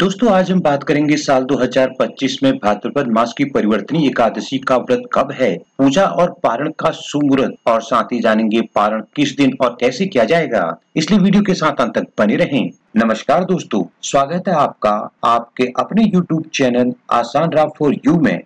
दोस्तों आज हम बात करेंगे साल 2025 में भाद्रपद मास की परिवर्तनी एकादशी का व्रत कब है, पूजा और पारण का सुमुहूर्त और साथ ही जानेंगे पारण किस दिन और कैसे किया जाएगा। इसलिए वीडियो के साथ अंत तक बने रहें। नमस्कार दोस्तों, स्वागत है आपका आपके अपने YouTube चैनल आसान राह फॉर यू में।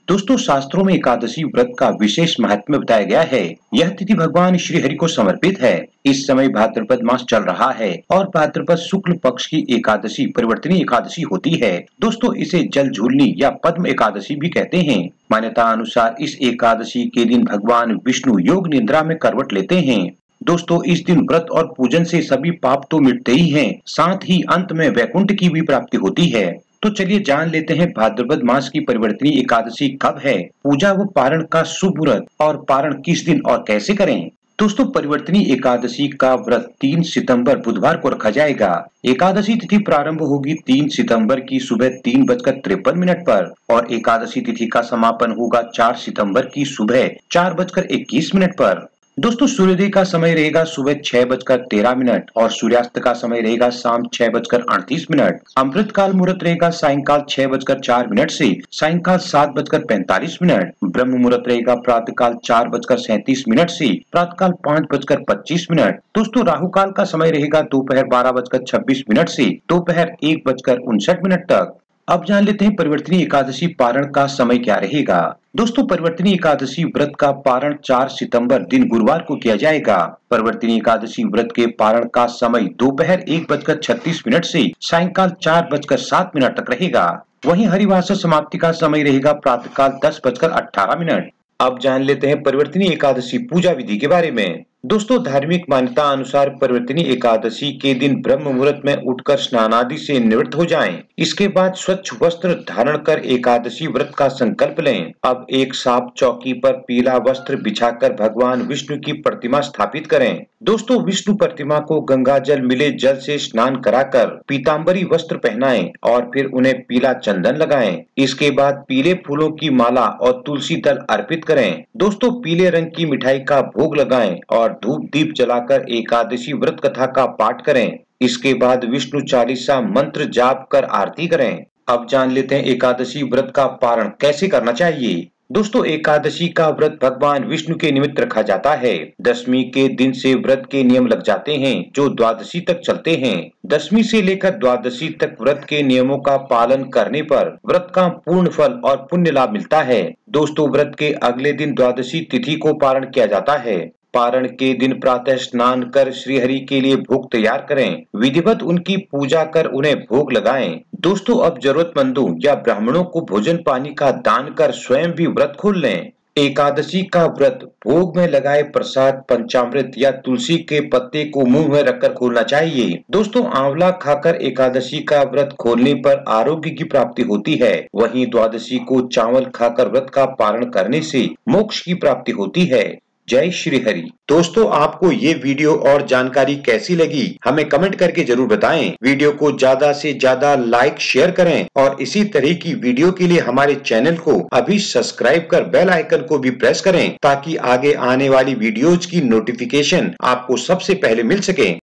दोस्तों शास्त्रों में एकादशी व्रत का विशेष महत्व बताया गया है। यह तिथि भगवान श्री हरि को समर्पित है। इस समय भाद्रपद मास चल रहा है और भाद्रपद शुक्ल पक्ष की एकादशी परिवर्तनी एकादशी होती है। दोस्तों इसे जल झूलनी या पद्म एकादशी भी कहते हैं। मान्यता अनुसार इस एकादशी के दिन भगवान विष्णु योग निद्रा में करवट लेते हैं। दोस्तों इस दिन व्रत और पूजन से सभी पाप तो मिटते ही हैं, साथ ही अंत में वैकुंठ की भी प्राप्ति होती है। तो चलिए जान लेते हैं भाद्रपद मास की परिवर्तनी एकादशी कब है, पूजा व पारण का शुभ मुहूर्त और पारण किस दिन और कैसे करें। दोस्तों परिवर्तनी एकादशी का व्रत 3 सितंबर बुधवार को रखा जाएगा। एकादशी तिथि प्रारंभ होगी 3 सितंबर की सुबह 3:53 पर और एकादशी तिथि का समापन होगा 4 सितंबर की सुबह 4:21 पर। दोस्तों सूर्योदय का समय रहेगा सुबह 6:13 और सूर्यास्त का समय रहेगा शाम 6:38। अमृत काल मुहूर्त रहेगा सायंकाल 6:04 से सायंकाल 7:45। ब्रह्म मुहूर्त रहेगा प्रातः काल 4:37 से प्रातः काल 5:25। दोस्तों राहु काल का समय रहेगा दोपहर 12:26 से दोपहर 1:59 तक। अब जान लेते हैं परिवर्तनी एकादशी पारण का समय क्या रहेगा। दोस्तों परिवर्तनी एकादशी व्रत का पारण 4 सितंबर दिन गुरुवार को किया जाएगा। परिवर्तनी एकादशी व्रत के पारण का समय दोपहर 1:36 से सायंकाल 4:07 तक रहेगा। वहीं हरिवासर समाप्ति का समय रहेगा प्रातःकाल 10:18। अब जान लेते हैं परिवर्तनी एकादशी पूजा विधि के बारे में। दोस्तों धार्मिक मान्यता अनुसार परिवर्तनी एकादशी के दिन ब्रह्म मुहूर्त में उठकर स्नान आदि से निवृत्त हो जाएं। इसके बाद स्वच्छ वस्त्र धारण कर एकादशी व्रत का संकल्प लें। अब एक साफ चौकी पर पीला वस्त्र बिछाकर भगवान विष्णु की प्रतिमा स्थापित करें। दोस्तों विष्णु प्रतिमा को गंगा जल मिले जल से स्नान कराकर पीताम्बरी वस्त्र पहनाएं और फिर उन्हें पीला चंदन लगाएं। इसके बाद पीले फूलों की माला और तुलसी दल अर्पित करें। दोस्तों पीले रंग की मिठाई का भोग लगाएं और धूप दीप जलाकर एकादशी व्रत कथा का पाठ करें। इसके बाद विष्णु चालीसा मंत्र जाप कर आरती करें। अब जान लेते हैं एकादशी व्रत का पारण कैसे करना चाहिए। दोस्तों एकादशी का व्रत भगवान विष्णु के निमित्त रखा जाता है। दशमी के दिन से व्रत के नियम लग जाते हैं जो द्वादशी तक चलते हैं। दशमी से लेकर द्वादशी तक व्रत के नियमों का पालन करने पर व्रत का पूर्ण फल और पुण्य लाभ मिलता है। दोस्तों व्रत के अगले दिन द्वादशी तिथि को पारण किया जाता है। पारण के दिन प्रातः स्नान कर श्री हरि के लिए भोग तैयार करें। विधिवत उनकी पूजा कर उन्हें भोग लगाएं। दोस्तों अब जरूरतमंदों या ब्राह्मणों को भोजन पानी का दान कर स्वयं भी व्रत खोल लें। एकादशी का व्रत भोग में लगाए प्रसाद पंचामृत या तुलसी के पत्ते को मुंह में रखकर खोलना चाहिए। दोस्तों आंवला खाकर एकादशी का व्रत खोलने पर आरोग्य की प्राप्ति होती है। वहीं द्वादशी को चावल खाकर व्रत का पारण करने से मोक्ष की प्राप्ति होती है। जय श्री हरि। दोस्तों आपको ये वीडियो और जानकारी कैसी लगी हमें कमेंट करके जरूर बताएं। वीडियो को ज्यादा से ज्यादा लाइक शेयर करें और इसी तरह की वीडियो के लिए हमारे चैनल को अभी सब्सक्राइब कर बेल आइकन को भी प्रेस करें ताकि आगे आने वाली वीडियोज की नोटिफिकेशन आपको सबसे पहले मिल सके।